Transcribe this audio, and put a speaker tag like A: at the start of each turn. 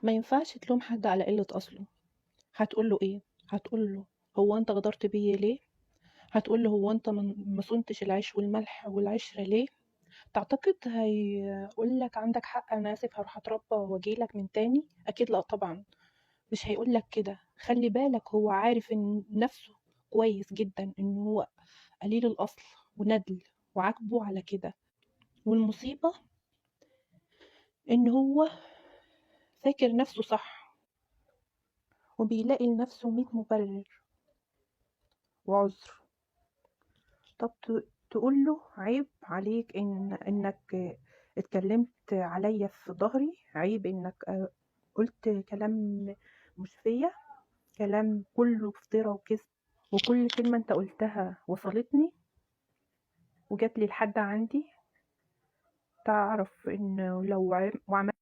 A: ما ينفعش تلوم حد على قلة أصله. هتقول له إيه؟ هتقول له هو أنت غدرت بيا ليه؟ هتقول له هو أنت ما صنتش العيش والملح والعشرة ليه؟ تعتقد هيقول لك عندك حق أنا آسف هروح أتربى وأجي لك من تاني؟ أكيد لأ طبعا، مش هيقول لك كده. خلي بالك هو عارف إن نفسه كويس جدا إن هو قليل الأصل وندل وعاجبه على كده. والمصيبة إن هو فاكر نفسه صح وبيلاقي لنفسه 100 مبرر وعذر. طب تقول له عيب عليك إنك اتكلمت عليا في ظهري، عيب إنك قلت كلام مش فيا، كلام كله افترا وكذب، وكل كلمة انت قلتها وصلتني وجات لي لحد عندي. تعرف إنه لو وعملت